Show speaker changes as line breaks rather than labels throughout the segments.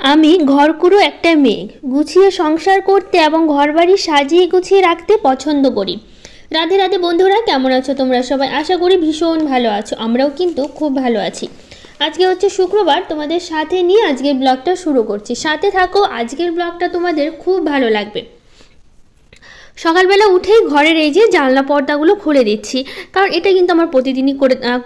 আমি ঘরকুড়ো একটা মেয়ে, গুছিয়ে সংসার করতে এবং ঘরবাড়ি সাজিয়ে গুছিয়ে রাখতে পছন্দ করি। রাধে রাধে বন্ধুরা, কেমন আছো তোমরা সবাই? আশা করি ভীষণ ভালো আছো। আমরাও কিন্তু খুব ভালো আছি। আজকে হচ্ছে শুক্রবার, তোমাদের সাথে নিয়ে আজকের ব্লগটা শুরু করছি। সাথে থাকো, আজকের ব্লগটা তোমাদের খুব ভালো লাগবে। সকালবেলা উঠেই ঘরের এই যে জানলা পর্দাগুলো খুলে দিচ্ছি, কারণ এটা কিন্তু আমার প্রতিদিনই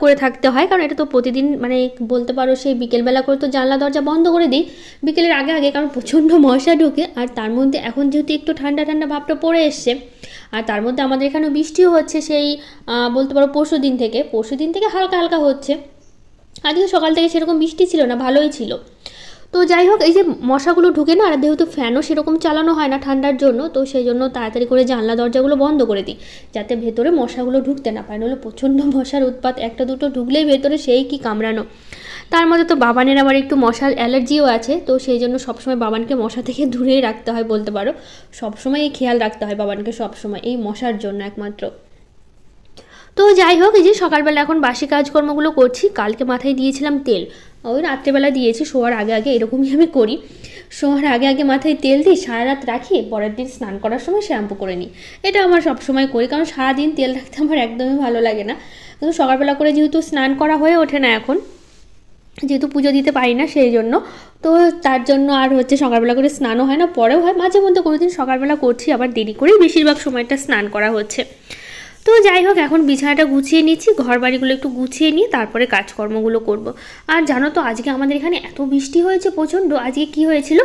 করে থাকতে হয়। কারণ এটা তো প্রতিদিন মানে বলতে পারো সেই বিকেলবেলা করে তো জানলা দরজা বন্ধ করে দিই বিকেলের আগে আগে, কারণ প্রচণ্ড মশা ঢোকে। আর তার মধ্যে এখন যেহেতু একটু ঠান্ডা ঠান্ডা ভাবটা পড়ে এসছে, আর তার মধ্যে আমাদের এখানে বৃষ্টিও হচ্ছে সেই বলতে পারো পরশু দিন থেকে হালকা হালকা হচ্ছে। আজকে সকাল থেকে সেরকম বৃষ্টি ছিল না, ভালোই ছিল। তো যাই হোক, এই যে মশাগুলো ঢুকে না, আর যেহেতু ফ্যানও সেরকম চালানো হয় না ঠান্ডার জন্য, তো সেই জন্য তাড়াতাড়ি করে জানলা দরজাগুলো বন্ধ করে দিই, যাতে ভেতরে মশাগুলো ঢুকতে না পারে। নাহলে প্রচণ্ড মশার উৎপাত, একটা দুটো ঢুকলেই ভেতরে সেই কি কামড়ানো। তার মধ্যে তো বাবানের আবার একটু মশার অ্যালার্জিও আছে, তো সেই জন্য সবসময় বাবানকে মশা থেকে দূরেই রাখতে হয় বলতে পারো। সবসময় এই খেয়াল রাখতে হয় বাবানকে, সবসময় এই মশার জন্য একমাত্র। তো যাই হোক, এই যে সকালবেলা এখন বাসি কাজকর্মগুলো করছি। কালকে মাথায় দিয়েছিলাম তেল, ওই রাত্রেবেলা দিয়েছি শোয়ার আগে আগে, এরকমই আমি করি। শোয়ার আগে আগে মাথায় তেল দিই, সারা রাত রাখি, পরের দিন স্নান করার সময় শ্যাম্পু করে নিই। এটা আমার সবসময় করি, কারণ সারাদিন তেল রাখতে আমার একদমই ভালো লাগে না। কিন্তু সকালবেলা করে যেহেতু স্নান করা হয়ে ওঠে না এখন, যেহেতু পুজো দিতে পারি না সেই জন্য, তো তার জন্য আর হচ্ছে সকালবেলা করে স্নানও হয় না, পরেও হয় মাঝে মধ্যে কোনো দিন সকালবেলা করছি, আবার দেরি করেই বেশিরভাগ সময়টা স্নান করা হচ্ছে। তো যাই হোক, এখন বিছানাটা গুছিয়ে নিচ্ছি, ঘর বাড়িগুলো একটু গুছিয়ে নিয়ে তারপরে কাজকর্মগুলো করব। আর জানো তো, আজকে আমাদের এখানে এত বৃষ্টি হয়েছে প্রচণ্ড। আজকে কি হয়েছিল,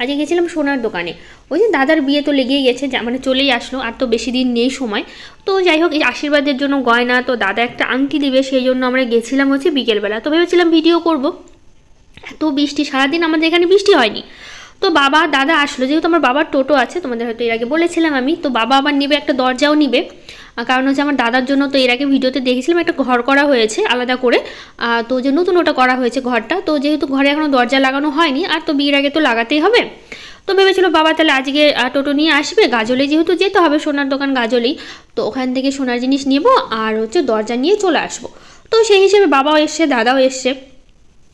আজকে গেছিলাম সোনার দোকানে। ওই যে দাদার বিয়ে তো লেগেই গেছে, মানে চলেই আসলো, আর তো বেশি দিন নেই সময়। তো যাই হোক, এই আশীর্বাদের জন্য গয়না, তো দাদা একটা আংটি দিবে, সেই জন্য আমরা গেছিলাম হচ্ছে বিকেলবেলা। তো ভেবেছিলাম ভিডিও করব, এত বৃষ্টি, সারাদিন আমাদের এখানে বৃষ্টি হয়নি। তো বাবা দাদা আসলো, যেহেতু আমার বাবার টোটো আছে, তোমাদের হয়তো এর আগে বলেছিলাম আমি। তো বাবা আবার নেবে একটা দরজাও নিবে, কারণ হচ্ছে আমার দাদার জন্য তো এর আগে ভিডিওতে দেখেছিলাম একটা ঘর করা হয়েছে আলাদা করে। তো যে নতুন ওটা করা হয়েছে ঘরটা, তো যেহেতু ঘরে এখনও দরজা লাগানো হয়নি, আর তো বিয়ের আগে তো লাগাতেই হবে। তো ভেবেছিল বাবা তাহলে আজকে টোটো নিয়ে আসবে, গাজলে যেহেতু যেতে হবে, সোনার দোকান গাজলেই, তো ওখান থেকে সোনার জিনিস নেবো আর হচ্ছে দরজা নিয়ে চলে আসবো। তো সেই হিসেবে বাবাও এসছে, দাদাও এসছে।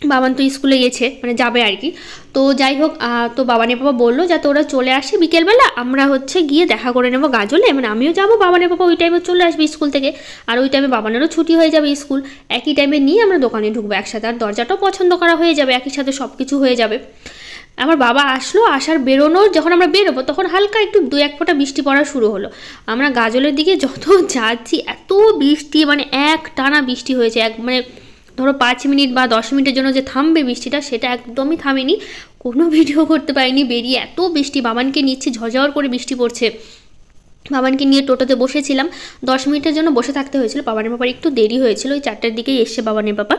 বাবান তো স্কুলে গেছে, মানে যাবে আর কি। তো যাই হোক, তো বাবানের বাবা বললো যাতে ওরা চলে আসে বিকেলবেলা, আমরা হচ্ছে গিয়ে দেখা করে নেবো গাজলে, মানে আমিও যাবো, বাবানের বাবা ওই টাইমে চলে আসবে স্কুল থেকে, আর ওই টাইমে বাবানেরও ছুটি হয়ে যাবে স্কুল, একই টাইমে নিয়ে আমরা দোকানে ঢুকবো একসাথে, আর দরজাটাও পছন্দ করা হয়ে যাবে, একই সাথে সব কিছু হয়ে যাবে। আমার বাবা আসলো, আসার বেরোনোর যখন আমরা বেরোবো তখন হালকা একটু দু এক ফোঁটা বৃষ্টি পড়া শুরু হলো। আমরা গাজলের দিকে যত যাচ্ছি এত বৃষ্টি, মানে এক টানা বৃষ্টি হয়েছে, মানে ধরো 5 মিনিট বা 10 মিনিটের জন্য যে থামবে বৃষ্টিটা, সেটা একদমই থামেনি। কোনো ভিডিও করতে পারিনি বেরিয়ে, এত বৃষ্টি। বাবানকে নিচ্ছি, ঝরঝর করে বৃষ্টি পড়ছে। বাবানকে নিয়ে টোটোতে বসেছিলাম, 10 মিনিটের জন্য বসে থাকতে হয়েছিল। বাবানের বাবার একটু দেরি হয়েছিল, ওই 4টার দিকেই এসছে বাবানের বাবা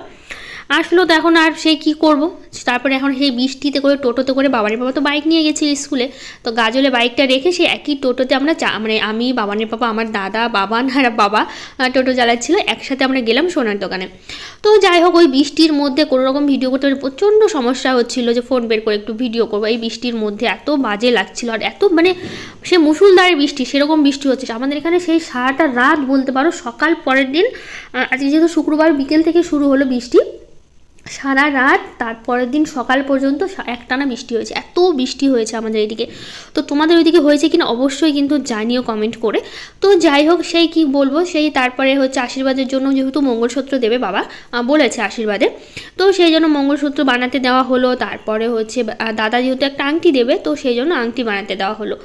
আসলো। তো এখন আর সেই কী করবো, তারপরে এখন সেই বৃষ্টিতে করে টোটোতে করে, বাবানের বাবা তো বাইক নিয়ে গেছিল স্কুলে, তো গাজলে বাইকটা রেখে সেই একই টোটোতে আমরা মানে আমি, বাবানের বাবা, আমার দাদা, বাবান আর বাবা টোটো চালাচ্ছিল, একসাথে আমরা গেলাম সোনার দোকানে। তো যাই হোক, ওই বৃষ্টির মধ্যে কোনো রকম ভিডিও করতে প্রচণ্ড সমস্যা হচ্ছিল, যে ফোন বের করে একটু ভিডিও করবো, এই বৃষ্টির মধ্যে এত বাজে লাগছিল। আর এত মানে সে মুষলধারে বৃষ্টি, সেরকম বৃষ্টি হচ্ছে আমাদের এখানে সেই সারাটা রাত বলতে পারো। সকাল পরের দিন, আজকে যেহেতু শুক্রবার, বিকেল থেকে শুরু হলো বৃষ্টি, সারা রাত তারপরের দিন সকাল পর্যন্ত একটানা বৃষ্টি হয়েছে, এত বৃষ্টি হয়েছে আমাদের এদিকে। তো তোমাদের ওইদিকে হয়েছে কিনা অবশ্যই কিন্তু জানিও কমেন্ট করে। তো যাই হোক, সেই কি বলবো, সেই তারপরে হচ্ছে আশীর্বাদের জন্য যেহেতু মঙ্গলসূত্র দেবে বাবা বলেছে আশীর্বাদে, তো সেই জন্য মঙ্গলসূত্র বানাতে দেওয়া হলো। তারপরে হচ্ছে দাদা যেহেতু একটা আংটি দেবে, তো সেই জন্য আংটি বানাতে দেওয়া হলো।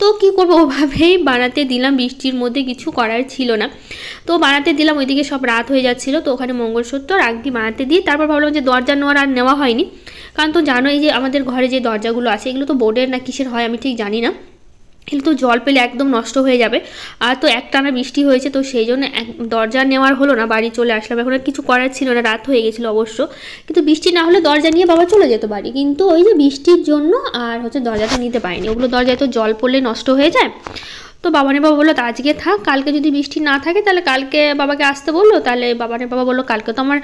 তো কী করবো, ওভাবেই বানাতে দিলাম, বৃষ্টির মধ্যে কিছু করার ছিল না। তো বানাতে দিলাম, ওইদিকে সব রাত হয়ে যাচ্ছিলো, তো ওখানে মঙ্গলসূত্র আর আংটি বানাতে দিয়ে তারপর ভাবলাম যে দরজা নেওয়া হয়নি, কারণ তো জানোই যে আমাদের ঘরে যে দরজাগুলো আছে এগুলো তো বোর্ডের না কিসের হয় আমি ঠিক জানি না, এগুলো তো জল পেলে একদম নষ্ট হয়ে যাবে। আর তো একটানা বৃষ্টি হয়েছে, তো সেই জন্য দরজা নেওয়ার হলো না, বাড়ি চলে আসলাম। এখন আর কিছু করার ছিল না, রাত হয়ে গেছিলো অবশ্য, কিন্তু বৃষ্টি না হলে দরজা নিয়ে বাবা চলে যেত বাড়ি, কিন্তু ওই যে বৃষ্টির জন্য আর হচ্ছে দরজাটা নিতে পারিনি। ওগুলো দরজায় তো জল পড়লে নষ্ট হয়ে যায়। তো বাবানের বাবা বললো আজকে থাক, কালকে যদি বৃষ্টি না থাকে তাহলে কালকে বাবাকে আসতে বললো। তাহলে বাবানের বাবা বললো কালকে তো আমার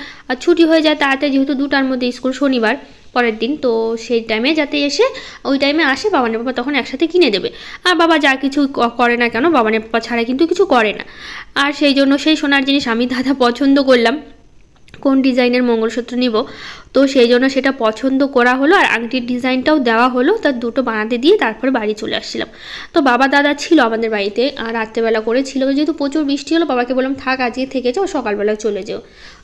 ছুটি হয়ে যায় তাড়াতাড়ি, যেহেতু 2টার মধ্যে স্কুল, শনিবার পরের দিন, তো সেই টাইমে যাতে এসে ওই টাইমে আসে, বাবানের বাবা তখন একসাথে কিনে দেবে। আর বাবা যা কিছু করে না কেন, বাবানের বাবা ছাড়া কিন্তু কিছু করে না। আর সেই জন্য সেই সোনার জিনিস আমি দাদা পছন্দ করলাম, কোন ডিজাইনের মঙ্গলসূত্র নিব। তো সেই জন্য সেটা পছন্দ করা হলো আর আংটির ডিজাইনটাও দেওয়া হলো, তার দুটো বানাতে দিয়ে তারপরে বাড়ি চলে আসছিলাম। তো বাবা দাদা ছিল আমাদের বাড়িতে আর রাত্রেবেলা করে ছিল, যেহেতু প্রচুর বৃষ্টি হলো বাবাকে বললাম থাক আজকে থেকে যাও, সকালবেলা চলে যাও।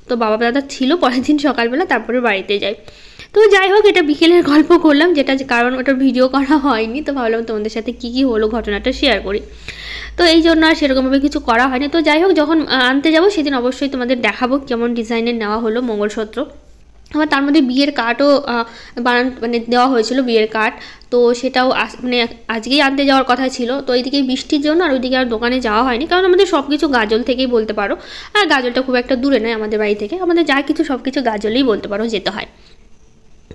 তো বাবা দাদা ছিল, পরের দিন সকালবেলা তারপরে বাড়িতে যাই। তো যাই হোক, এটা বিকেলের গল্প করলাম, যেটা কারণ ওটা ভিডিও করা হয়নি, তো ভাবলাম তোমাদের সাথে কী কী হলো ঘটনাটা শেয়ার করি। তো এই জন্য আর সেরকমভাবে কিছু করা হয়নি। তো যাই হোক, যখন আনতে যাব সেদিন অবশ্যই তোমাদের দেখাবো কেমন ডিজাইনের নেওয়া হলো মঙ্গলসূত্র। আবার তার মধ্যে বিয়ের কার্ডও মানে দেওয়া হয়েছিল, বিয়ের কার্ড। তো সেটাও মানে আজকেই আনতে যাওয়ার কথা ছিল। তো এইদিকে বৃষ্টির জন্য আর ওইদিকে আর দোকানে যাওয়া হয়নি, কারণ আমাদের সব কিছু গাজল থেকেই বলতে পারো। আর গাজলটা খুব একটা দূরে নয় আমাদের বাড়ি থেকে, আমাদের যা কিছু সব কিছু গাজলেই বলতে পারো যেতে হয়।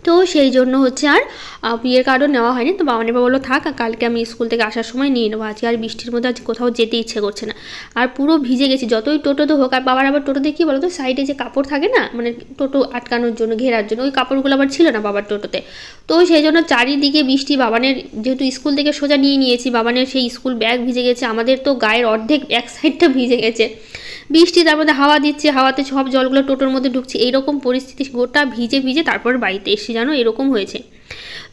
তো সেই জন্য হচ্ছে আর বিয়ের কার্ডও নেওয়া হয়নি। তো বাবা বললো থাক, কালকে আমি স্কুল থেকে আসার সময় নিয়ে নেবো, আজকে আর বৃষ্টির মধ্যে আজ কোথাও যেতে ইচ্ছে করছে না। আর পুরো ভিজে গেছি, যতই টোটোতে হোক। আর বাবার আবার টোটোতে কী বলো তো, সাইডে যে কাপড় থাকে না, মানে টোটো আটকানোর জন্য, ঘেরার জন্য, ওই কাপড়গুলো আবার ছিল না বাবার টোটোতে। তো সেই জন্য চারিদিকে বৃষ্টি, বাবানের যেহেতু স্কুল থেকে সোজা নিয়েছি, বাবানের সেই স্কুল ব্যাগ ভিজে গেছে, আমাদের তো গায়ের অর্ধেক এক সাইডটা ভিজে গেছে বৃষ্টি, তার মধ্যে হাওয়া দিচ্ছে, হাওয়াতে সব জলগুলো টোটোর মধ্যে ঢুকছে, এইরকম পরিস্থিতি, গোটা ভিজে তারপর বাড়িতে এসে জানো এরকম হয়েছে।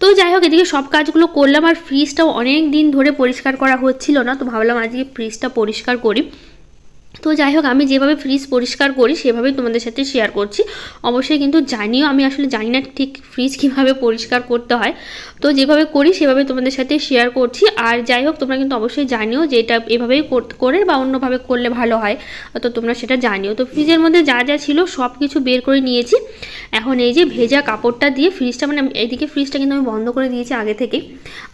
তো যাই হোক, এদিকে সব কাজগুলো করলাম আর ফ্রিজটাও অনেক দিন ধরে পরিষ্কার করা হচ্ছিল না, তো ভাবলাম আজকে ফ্রিজটা পরিষ্কার করি। তো যাই হোক, আমি যেভাবে ফ্রিজ পরিষ্কার করি সেভাবেই তোমাদের সাথে শেয়ার করছি। অবশ্যই কিন্তু জানিও, আমি আসলে জানি না ঠিক ফ্রিজ কীভাবে পরিষ্কার করতে হয়, তো যেভাবে করি সেভাবে তোমাদের সাথে শেয়ার করছি। আর যাই হোক, তোমরা কিন্তু অবশ্যই জানিও যে এটা এভাবেই করে বা অন্যভাবে করলে ভালো হয়, তো তোমরা সেটা জানিও। তো ফ্রিজের মধ্যে যা যা ছিল সব কিছু বের করে নিয়েছি। এখন এই যে ভেজা কাপড়টা দিয়ে ফ্রিজটা, মানে এইদিকে ফ্রিজটা কিন্তু আমি বন্ধ করে দিয়েছি আগে থেকে।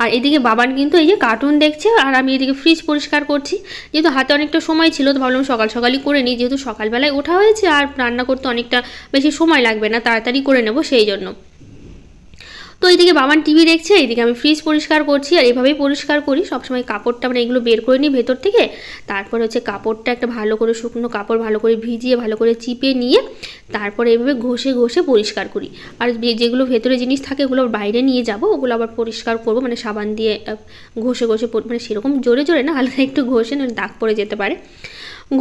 আর এদিকে বাবান কিন্তু এই যে কার্টুন দেখছে আর আমি এদিকে ফ্রিজ পরিষ্কার করছি। যেহেতু হাতে অনেকটা সময় ছিল, তো ভাবলাম সকালই করে নিই, যেহেতু সকালবেলায় ওঠা হয়েছে আর রান্না করতে অনেকটা বেশি সময় লাগবে না, তাড়াতাড়ি করে নেব সেই জন্য। তো এইদিকে বাবান টিভি দেখছে, এইদিকে আমি ফ্রিজ পরিষ্কার করছি। আর এভাবেই পরিষ্কার করি সবসময়, কাপড়টা মানে এগুলো বের করে নিই ভেতর থেকে। তারপর হচ্ছে কাপড়টা একটা ভালো করে, শুকনো কাপড় ভালো করে ভিজিয়ে ভালো করে চিপে নিয়ে তারপরে এইভাবে ঘষে পরিষ্কার করি। আর যেগুলো ভেতরে জিনিস থাকে ওগুলো বাইরে নিয়ে যাব, ওগুলো আবার পরিষ্কার করব, মানে সাবান দিয়ে ঘষে মানে সেরকম জোরে না, হালকা একটু ঘষে, না দাগ পড়ে যেতে পারে,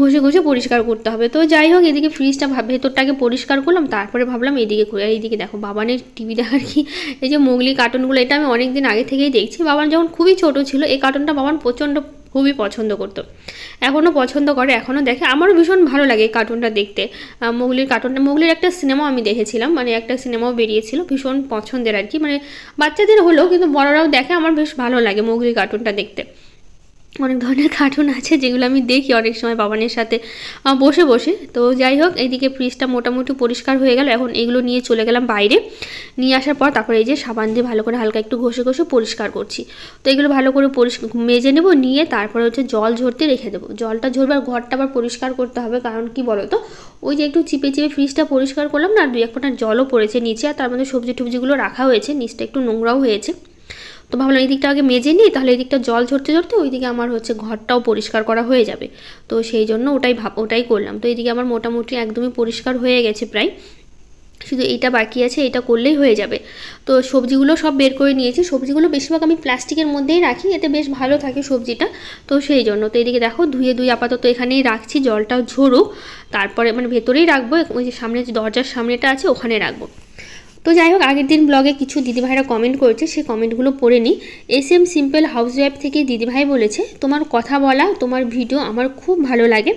ঘষে পরিষ্কার করতে হবে। তো যাই হোক, এদিকে ফ্রিজটা ভেতরটাকে পরিষ্কার করলাম, তারপরে ভাবলাম এইদিকে করি। আর এইদিকে দেখো বাবানের টিভি দেখার কি, এই যে মোগলি কার্টুনগুলো, এটা আমি অনেক দিন আগে থেকেই দেখছি। বাবান যখন খুবই ছোট ছিল এই কার্টুনটা বাবান খুবই পছন্দ করতো, এখনও পছন্দ করে, এখনও দেখে। আমারও ভীষণ ভালো লাগে এই কার্টুনটা দেখতে। মোগলির একটা সিনেমা আমি দেখেছিলাম, মানে একটা সিনেমাও বেরিয়েছিল, ভীষণ পছন্দের আর কি, মানে বাচ্চাদের হলেও কিন্তু বড়রাও দেখে, আমার বেশ ভালো লাগে মোগলি কার্টুনটা দেখতে। অনেক ধরনের কার্টুন আছে যেগুলো আমি দেখি অনেক সময় বাবানের সাথে বসে। তো যাই হোক, এইদিকে ফ্রিজটা মোটামুটি পরিষ্কার হয়ে গেল। এখন এগুলো নিয়ে চলে গেলাম বাইরে, নিয়ে আসার পর তারপরে এই যে সাবান দিয়ে ভালো করে হালকা একটু ঘষে পরিষ্কার করছি। তো এগুলো ভালো করে মেজে নেব, নিয়ে তারপরে হচ্ছে জল ঝরতে রেখে দেবো। জলটা ঝরবার ঘরটা আবার পরিষ্কার করতে হবে, কারণ কি বলো তো, ওই যে একটু চিপে ফ্রিজটা পরিষ্কার করলাম না, আর 2-1 ফোঁটা জলও পড়েছে নিচে, আর তার মধ্যে সবজি টুবজিগুলো রাখা হয়েছে, নিচটা একটু নোংরাও হয়েছে। তো ভাবলাম এই দিকটা আগে মেজে নিই, তাহলে এই দিকটা জল ঝরতে ওইদিকে আমার হচ্ছে ঘরটাও পরিষ্কার করা হয়ে যাবে। তো সেই জন্য ওটাই করলাম। তো এইদিকে আমার মোটামুটি একদমই পরিষ্কার হয়ে গেছে প্রায়, শুধু এইটা বাকি আছে, এটা করলেই হয়ে যাবে। তো সবজিগুলো সব বের করে নিয়েছি, সবজিগুলো বেশিরভাগ আমি প্লাস্টিকের মধ্যেই রাখি, এতে বেশ ভালো থাকে সবজিটা, তো সেই জন্য। তো এইদিকে দেখো ধুয়ে আপাতত এখানেই রাখছি, জলটাও ঝরুক, তারপরে মানে ভেতরেই রাখবো, ওই যে সামনে যে দরজার সামনেটা আছে ওখানে রাখবো। তো যাই হোক, আগের দিন ব্লগে কিছু দিদিভাইরা কমেন্ট করেছে, সেই কমেন্টগুলো পড়ে নিই। SM সিম্পল হাউসওয়াইফ থেকে দিদিভাই বলেছে, তোমার কথা বলা, তোমার ভিডিও আমার খুব ভালো লাগে,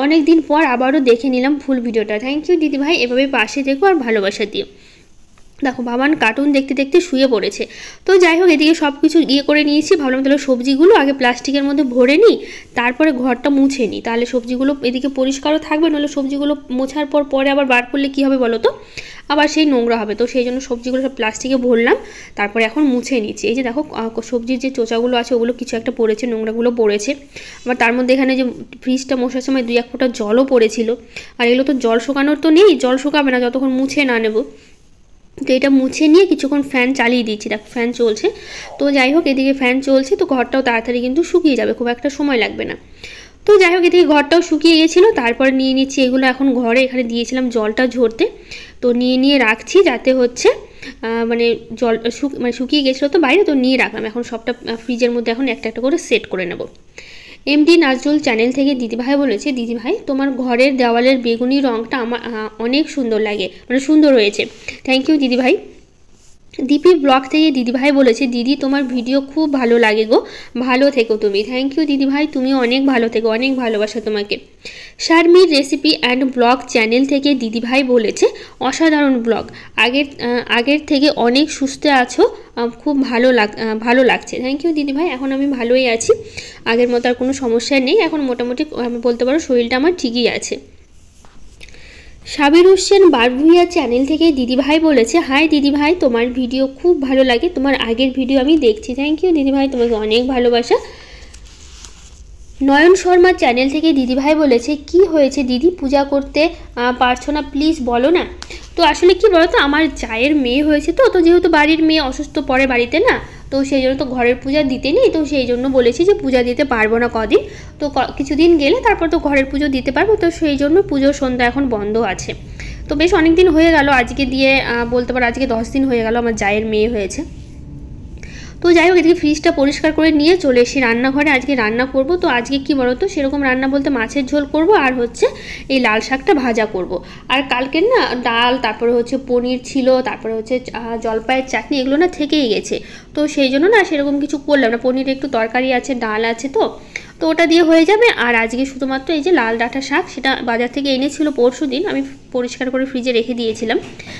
অনেক দিন পর আবারও দেখে নিলাম ফুল ভিডিওটা। থ্যাংক ইউ দিদিভাই, এভাবে পাশে দেখো আর ভালোবাসা দিও। দেখো বাবান কার্টুন দেখতে শুয়ে পড়েছে। তো যাই হোক, এদিকে সব কিছু করে নিয়েছি, ভাবলাম তাহলে সবজিগুলো আগে প্লাস্টিকের মধ্যে ভরে নিই, তারপরে ঘরটা মুছে নিই, তাহলে সবজিগুলো এদিকে পরিষ্কারও থাকবে, নাহলে সবজিগুলো মোছার পরে আবার বার করলে কী হবে বলো তো, আবার সেই নোংরা হবে। তো সেই জন্য সবজিগুলো সব প্লাস্টিকে ভরলাম, তারপরে এখন মুছে নিচ্ছি। এই যে দেখো সবজির যে চোচাগুলো আছে ওগুলো কিছু একটা পড়েছে, নোংরাগুলো পড়েছে, আবার তার মধ্যে এখানে যে ফ্রিজটা মোছার সময় 2-1 ফোঁটা জলও পড়েছিল। আর এগুলো তো জল শুকানোর তো নেই, জল শুকাবে না যতক্ষণ মুছে না নেব। তো এটা মুছে নিয়ে কিছুক্ষণ ফ্যান চালিয়ে দিচ্ছি, দেখো ফ্যান চলছে। তো যাই হোক, এদিকে ফ্যান চলছে, তো ঘরটাও তাড়াতাড়ি কিন্তু শুকিয়ে যাবে, খুব একটা সময় লাগবে না। তো যাই হোক, এদিকে ঘরটাও শুকিয়ে গেছিলো, তারপরে নিয়ে নিচ্ছি এগুলো এখন ঘরে, এখানে দিয়েছিলাম জলটা ঝরতে, তো নিয়ে রাখছি, যাতে হচ্ছে মানে জল শুকিয়ে গেছিলো তো বাইরে, তো নিয়ে রাখলাম। এখন সবটা ফ্রিজের মধ্যে এখন একটা করে সেট করে নেব। এমডি নাজরুল চ্যানেল থেকে দিদিভাই বলেছে, দিদিভাই তোমার ঘরের দেওয়ালের বেগুনি রঙটা আমার অনেক সুন্দর লাগে, মানে সুন্দর হয়েছে। থ্যাংক ইউ দিদিভাই। দীপি ব্লগ থেকে দিদিভাই বলেছে, দিদি তোমার ভিডিও খুব ভালো লাগে গো, ভালো থেকো তুমি। থ্যাংক ইউ দিদিভাই, তুমিও অনেক ভালো থেকো, অনেক ভালোবাসা তোমাকে। শারমির রেসিপি অ্যান্ড ব্লগ চ্যানেল থেকে দিদিভাই বলেছে, অসাধারণ ব্লগ, আগের থেকে অনেক সুস্থ আছো, খুব ভালো লাগছে। থ্যাংক ইউ দিদিভাই, এখন আমি ভালোই আছি, আগের মতো আর কোনো সমস্যা নেই, এখন মোটামুটি আমি বলতে পারো শরীরটা আমার ঠিকই আছে। সাবির হোসেন বারভুইয়া চ্যানেল থেকে দিদিভাই বলেছে, হাই দিদিভাই তোমার ভিডিও খুব ভালো লাগে, তোমার আগের ভিডিও আমি দেখছি। থ্যাংক ইউ দিদিভাই, তোমাকে অনেক ভালোবাসা। নয়ন শর্মা চ্যানেল থেকে দিদিভাই বলেছে, কি হয়েছে দিদি, পূজা করতে পারছো না, প্লিজ বলো না। তো আসলে কি বলো তো, আমার জায়ের মেয়ে হয়েছে, তো যেহেতু বাড়ির মেয়ে অসুস্থ পড়ে বাড়িতে না, তো সেই জন্য তো ঘরের পূজা দিতে নেই, তো সেই জন্য বলেছি যে পূজা দিতে পারবো না কদিন, তো কিছুদিন গেলে তারপর তো ঘরের পুজো দিতে পারবো, তো সেই জন্য পুজোর সন্ধ্যা এখন বন্ধ আছে। তো বেশ অনেক দিন হয়ে গেল, আজকে দিয়ে বলতে পারো আজকে 10 দিন হয়ে গেল আমার জায়ের মেয়ে হয়েছে। তো যাই হোক, এদিকে ফ্রিজটা পরিষ্কার করে নিয়ে চলে এসেছি রান্নাঘরে, আজকে রান্না করব। তো আজকে কি বলো তো, সেরকম রান্না বলতে মাছের ঝোল করব, আর হচ্ছে এই লাল শাকটা ভাজা করব। আর কালকের না ডাল, তারপরে হচ্ছে পনির ছিল, তারপরে হচ্ছে জলপাইয়ের চাটনি, এগুলো না থেকেই গেছে, তো সেই জন্য না সেরকম কিছু করলাম না। পনির একটু তরকারি আছে, ডাল আছে, তো ওটা দিয়ে হয়ে যাবে। আর আজকে শুধুমাত্র এই যে লাল ডাঁটা শাক, সেটা বাজার থেকে এনেছিল পরশু দিন, আমি পরিষ্কার করে ফ্রিজে রেখে দিয়েছিলাম,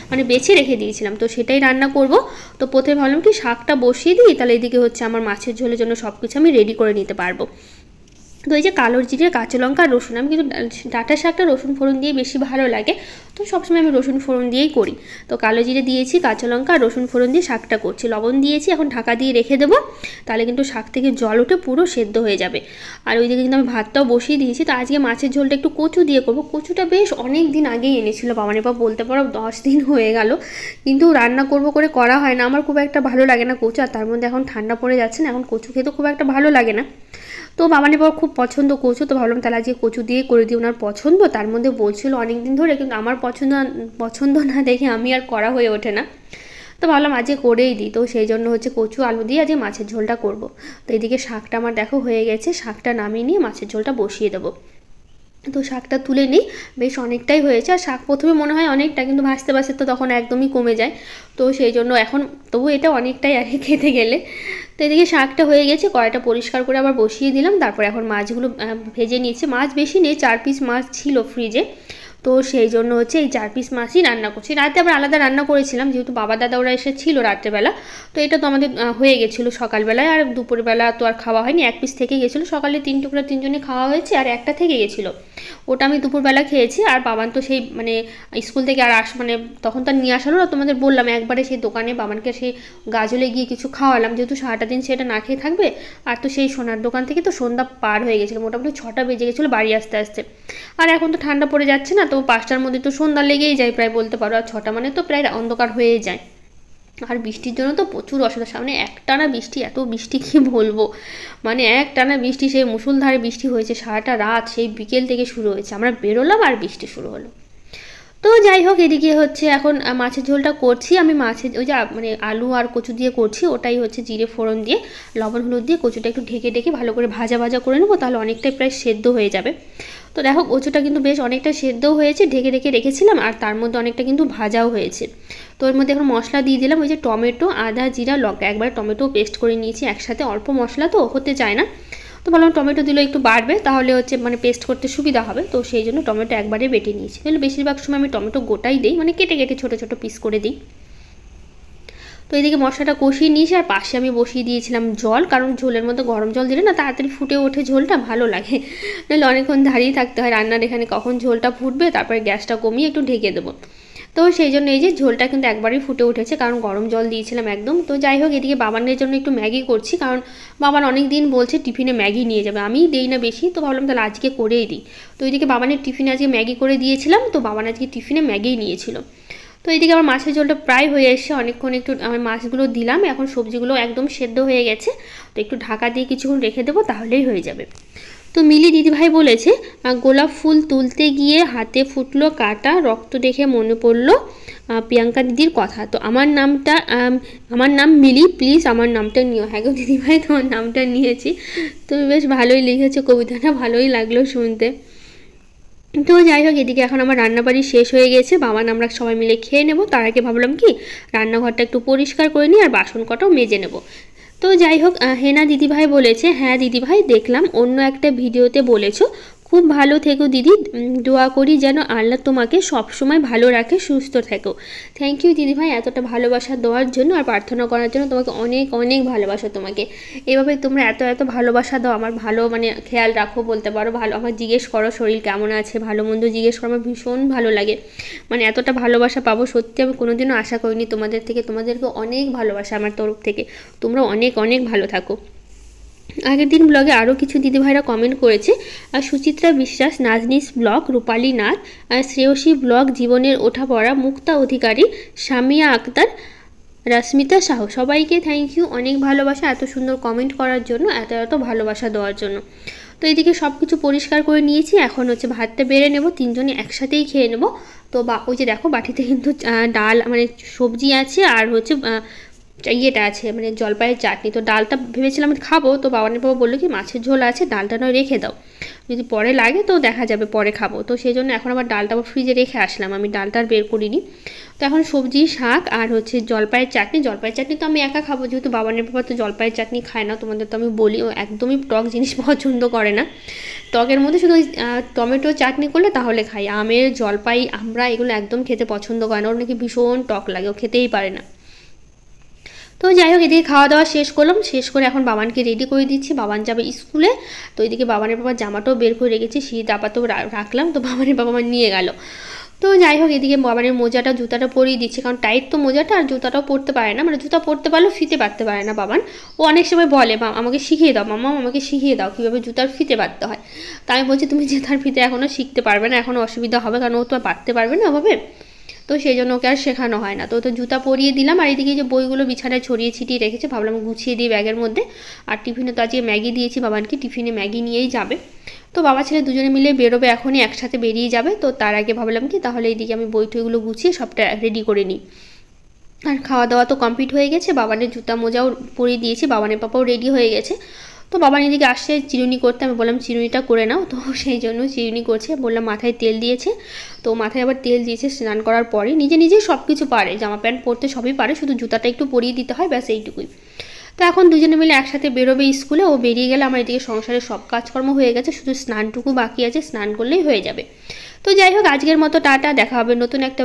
মানে বেছে রেখে দিয়েছিলাম, তো সেটাই রান্না করব। তো প্রথমে ভাবলাম কি শাকটা বসিয়ে দিই, তাহলে এদিকে হচ্ছে আমার মাছের ঝোলের জন্য সব কিছু আমি রেডি করে নিতে পারবো। তো এই যে কালো জিরে, কাঁচা লঙ্কা, রসুন, আমি কিন্তু ডাঁটা শাকটা রসুন ফোড়ন দিয়ে বেশি ভালো লাগে, তো সবসময় আমি রসুন ফোড়ন দিয়েই করি। তো কালো জিরে দিয়েছি, কাঁচা লঙ্কা, রসুন ফোড়ন দিয়ে শাকটা করছি, লবণ দিয়েছি, এখন ঢাকা দিয়ে রেখে দেবো, তাহলে কিন্তু শাক থেকে জল উঠে পুরো সেদ্ধ হয়ে যাবে। আর ওইদিকে কিন্তু আমি ভাতটাও বসিয়ে দিয়েছি। তো আজকে মাছের ঝোলটা একটু কচু দিয়ে করবো, কচুটা বেশ অনেক দিন আগেই এনেছিল বাবানের বাবা, বলতে পারো 10 দিন হয়ে গেল, কিন্তু রান্না করবো করে করা হয় না, আমার খুব একটা ভালো লাগে না কচু, আর তার মধ্যে এখন ঠান্ডা পড়ে যাচ্ছে না, এখন কচু খেতে খুব একটা ভালো লাগে না। তো বাবানের বাবা খুব পছন্দ কচু, তো ভাবলাম তাহলে আজকে কচু দিয়ে করে দিই, ওনার পছন্দ, তার মধ্যে বলছিল অনেক দিন ধরে, কিন্তু আমার পছন্দ না দেখে আমি আর করা হয়ে ওঠে না, তো ভাবলাম আজকে করেই দিই। তো সেই জন্য হচ্ছে কচু আলু দিয়ে আজকে মাছের ঝোলটা করব। তো এদিকে শাকটা আমার দেখো হয়ে গেছে, শাকটা নামিয়ে নিয়ে মাছের ঝোলটা বসিয়ে দেবো। তো শাকটা তুলে নিই, বেশ অনেকটাই হয়েছে, আর শাক প্রথমে মনে হয় অনেকটা, কিন্তু ভাজতে ভাজতে তো তখন একদমই কমে যায়, তো সেই জন্য এখন তবু এটা অনেকটাই আর খেতে গেলে। তো এদিকে শাকটা হয়ে গেছে, কড়াইটা পরিষ্কার করে আবার বসিয়ে দিলাম, তারপর এখন মাছগুলো ভেজে নিয়েছি। মাছ বেশি নেই, 4 পিস মাছ ছিল ফ্রিজে, তো সেই জন্য হচ্ছে এই 4 পিস মাছই রান্না করছি। রাতে আবার আলাদা রান্না করেছিলাম, যেহেতু বাবা দাদা ওরা এসেছিলো রাত্রেবেলা, তো এটা তো আমাদের হয়ে গেছিলো সকালবেলায়, আর দুপুরবেলা তো আর খাওয়া হয়নি, 1 পিস থেকে গেছিলো, সকালে 3 টুকরা 3 জনে খাওয়া হয়েছে, আর একটা থেকে গেছিলো, ওটা আমি দুপুরবেলা খেয়েছি। আর বাবান তো সেই মানে স্কুল থেকে আর মানে তখন তো আর নিয়ে আসালো না, তোমাদের বললাম একবারে সেই দোকানে বাবানকে সেই গাজলে গিয়ে কিছু খাওয়ালাম, যেহেতু সারাটা দিন সেটা না খেয়ে থাকবে। আর তো সেই সোনার দোকান থেকে তো সন্ধ্যা পার হয়ে গেছিলো, মোটামুটি 6টা বেজে গেছিলো বাড়ি আসতে আসতে। আর এখন তো ঠান্ডা পড়ে যাচ্ছে না, তো 5টার মধ্যে তো সন্ধ্যা লেগেই যায় প্রায় বলতে পারো, আর 6টা মানে তো প্রায় অন্ধকার হয়ে যায়। আর বৃষ্টির জন্য তো প্রচুর অসুবিধা, সামনে একটানা বৃষ্টি, এত বৃষ্টি কি বলবো, মানে একটানা বৃষ্টি, সেই মুষলধারে বৃষ্টি হয়েছে সারাটা রাত, সেই বিকেল থেকে শুরু হয়েছে, আমরা বেরোলাম আর বৃষ্টি শুরু হলো। তো যাই হোক, এদিকে হচ্ছে এখন মাছের ঝোলটা করছি আমি, মাছের ওই যে মানে আলু আর কচু দিয়ে করছি, ওটাই হচ্ছে জিরে ফোড়ন দিয়ে লবণ হলুদ দিয়ে কচুটা একটু ঢেকে ঢেকে ভালো করে ভাজা ভাজা করে নেবো, তাহলে অনেকটাই প্রায় সেদ্ধ হয়ে যাবে। তো দেখো কচুটা কিন্তু বেশ অনেকটা সেদ্ধও হয়েছে, ঢেকে ঢেকে রেখেছিলাম, আর তার মধ্যে অনেকটা কিন্তু ভাজাও হয়েছে। তো এর মধ্যে এখন মশলা দিয়ে দিলাম, ওই যে টমেটো, আদা, জিরা, লঙ্কা, একবারে টমেটো পেস্ট করে নিয়েছি একসাথে, অল্প মশলা তো হতে চায় না, তো ভাবলাম টমেটো দিলে একটু বাড়বে, তাহলে হচ্ছে মানে পেস্ট করতে সুবিধা হবে, তো সেই জন্য টমেটো একবারে বেটে নিয়েছি। তাহলে বেশিরভাগ সময় আমি টমেটো গোটাই দিই, মানে কেটে কেটে ছোটো ছোটো পিস করে দিই। তো এদিকে মশলাটা কষিয়ে নিয়েছি, আর পাশে আমি বসিয়ে দিয়েছিলাম জল, কারণ ঝোলের মধ্যে গরম জল দিলে না তাড়াতাড়ি ফুটে ওঠে ঝোলটা, ভালো লাগে, নাহলে অনেকক্ষণ দাঁড়িয়ে থাকতে হয় রান্নার এখানে, কখন ঝোলটা ফুটবে, তারপরে গ্যাসটা কমিয়ে একটু ঢেকে দেবো। তো সেই জন্য এই যে ঝোলটা কিন্তু একবারই ফুটে উঠেছে, কারণ গরম জল দিয়েছিলাম একদম। তো যাই হোক, এদিকে বাবানের জন্য একটু ম্যাগি করছি, কারণ বাবান অনেক দিন বলছে টিফিনে ম্যাগি নিয়ে যাবে, আমি দেই না বেশি, তো ভাবলাম তাহলে আজকে করেই দিই। তো এইদিকে বাবানের টিফিনে আজকে ম্যাগি করে দিয়েছিলাম, তো বাবান আজকে টিফিনে ম্যাগিই নিয়েছিল। তো এইদিকে আমার মাছের ঝোলটা প্রায় হয়ে এসেছে, অনেকক্ষণ একটু আমার মাছগুলো দিলাম, এখন সবজিগুলো একদম সেদ্ধ হয়ে গেছে, তো একটু ঢাকা দিয়ে কিছুক্ষণ রেখে দেবো, তাহলেই হয়ে যাবে। তো মিলি দিদিভাই বলেছে গোলাপ ফুল তুলতে গিয়ে হাতে ফুটলো কাটা, রক্ত দেখে মনে পড়লো প্রিয়াঙ্কা দিদির কথা। তো আমার নাম মিলি, প্লিজ আমার নামটা নিও। হ্যাঁ গো দিদিভাই, তোমার নামটা নিয়েছি। তুমি বেশ ভালোই লিখেছো কবিতাটা, ভালোই লাগলো শুনতে। তো যাই হোক, এদিকে এখন আমার রান্নাবাড়ি শেষ হয়ে গেছে, বাবান আমরা সবাই মিলে খেয়ে নেবো। তার আগে ভাবলাম কি রান্নাঘরটা একটু পরিষ্কার করে নিই আর বাসন কটাও মেজে নেব। তো যাই হোক, হেনা দিদিভাই বলেছে, হ্যাঁ দিদিভাই দেখলাম অন্য একটা ভিডিওতে বলেছো, খুব ভালো থেকো দিদি, দোয়া করি যেন আল্লাহ তোমাকে সবসময় ভালো রাখে, সুস্থ থেকো। থ্যাংক ইউ দিদিভাই এতটা ভালোবাসা দেওয়ার জন্য আর প্রার্থনা করার জন্য, তোমাকে অনেক অনেক ভালোবাসা। তোমাকে এভাবে তোমরা এত এত ভালোবাসা দাও, আমার ভালো মানে খেয়াল রাখো বলতে পারো, ভালো আমার জিজ্ঞেস করো শরীর কেমন আছে, ভালো মন্দ জিজ্ঞেস করো, আমার ভীষণ ভালো লাগে। মানে এতটা ভালোবাসা পাবো সত্যি আমি কোনোদিনও আশা করিনি তোমাদের থেকে। তোমাদেরকে অনেক ভালোবাসা আমার তরফ থেকে, তোমরা অনেক অনেক ভালো থাকো। আগের দিন ব্লগে আরও কিছু দিদিভাইরা কমেন্ট করেছে, আর সুচিত্রা বিশ্বাস, নাজনিস ব্লগ, রূপালী নাথ, আর শ্রেয়সী ব্লগ, জীবনের ওঠা পড়া, মুক্তা অধিকারী, সামিয়া আক্তার, রাস্মিতা সাহু, সবাইকে থ্যাংক ইউ, অনেক ভালোবাসা এত সুন্দর কমেন্ট করার জন্য, এত এত ভালোবাসা দেওয়ার জন্য। তো এদিকে সব কিছু পরিষ্কার করে নিয়েছি, এখন হচ্ছে ভাতটা বেড়ে নেব, তিনজনে একসাথেই খেয়ে নেব। তো ওই যে দেখো বাটিতে কিন্তু ডাল মানে সবজি আছে আর হচ্ছে ইয়েটা আছে মানে জলপাইয়ের চাটনি। তো ডালটা ভেবেছিলাম খাবো, তো বাবানের বাবা বললো কি মাছের ঝোল আছে, ডালটা নয় রেখে দাও, যদি পরে লাগে তো দেখা যাবে পরে খাবো। তো সেই জন্য এখন আবার ডালটা আবার ফ্রিজে রেখে আসলাম, আমি ডালটা আর বের করিনি। তো এখন সবজি, শাক আর হচ্ছে জলপাইয়ের চাটনি। জলপাইয়ের চাটনি তো আমি একা খাবো, যেহেতু বাবানের বাবা তো জলপাইয়ের চাটনি খায় না, তোমাদের তো আমি বলি ও একদমই টক জিনিস পছন্দ করে না। টকের মধ্যে শুধু ওই টমেটো চাটনি করলে তাহলে খাই, আমের জলপাই আমরা এগুলো একদম খেতে পছন্দ করে না, ওর নাকি ভীষণ টক লাগে, ও খেতেই পারে না। তো যাই হোক, এদিকে খাওয়া দাওয়া শেষ করলাম, শেষ করে এখন বাবানকে রেডি করে দিচ্ছি, বাবান যাবে স্কুলে। তো এদিকে বাবানের বাবার জামাটাও বের করে রেখেছি, শীত আপাতত রাখলাম, তো বাবানের বাবা আমার নিয়ে গেল। তো যাই হোক, এদিকে বাবানের মোজাটা জুতাটা পরিয়ে দিচ্ছি, কারণ টাইট তো মোজাটা, আর জুতাটাও পরতে পারে না, মানে জুতা পরতে পারলেও ফিতে পারতে পারে না বাবান। ও অনেক সময় বলে আমাকে শিখিয়ে দাও মাম্মা, আমাকে শিখিয়ে দাও কীভাবে জুতার ফিতে পারতে হয়। তাই আমি বলছি তুমি জুতার ফিতে এখনও শিখতে পারবে না, এখনও অসুবিধা হবে, কারণ ও তো পারতে পারবে না ওভাবে, তো সেই জন্য ওকে আর শেখানো হয় না। তো জুতা পরিয়ে দিলাম, আর এদিকে যে বইগুলো বিছানায় ছড়িয়ে ছিটিয়ে রেখেছে, ভাবলাম গুছিয়ে দিই ব্যাগের মধ্যে। আর টিফিনে তো আজকে ম্যাগি দিয়েছি বাবানকে, টিফিনে ম্যাগি নিয়েই যাবে। তো বাবা ছেলে দুজনে মিলে বেরোবে, এখনই একসাথে বেরিয়ে যাবে। তো তার আগে ভাবলাম কি তাহলে এইদিকে আমি বই টইগুলো গুছিয়ে সবটা রেডি করে নিই। আর খাওয়া দাওয়া তো কমপ্লিট হয়ে গেছে, বাবানের জুতা মোজাও পরিয়ে দিয়েছি, বাবানের পাপাও রেডি হয়ে গেছে। তো বাবান এদিকে আসছে চিরুনি করতে, আমি বললাম চিরুনিটা করে নাও, তো সেই জন্য চিরুনি করছে। বললাম মাথায় তেল দিয়েছে, তো মাথায় আবার তেল দিয়েছে স্নান করার পরে। নিজে নিজেই সব কিছু পারে, জামা প্যান্ট পরতে সবই পারে, শুধু জুতাটা একটু পরিয়ে দিতে হয়, ব্যাস এইটুকুই। তো এখন দুজনে মিলে একসাথে বেরোবে স্কুলে, ও বেরিয়ে গেলে আমার এদিকে সংসারের সব কাজকর্ম হয়ে গেছে, শুধু স্নানটুকু বাকি আছে, স্নান করলেই হয়ে যাবে। তো যাই হোক, আজকের মতো টাটা, দেখা হবে নতুন একটা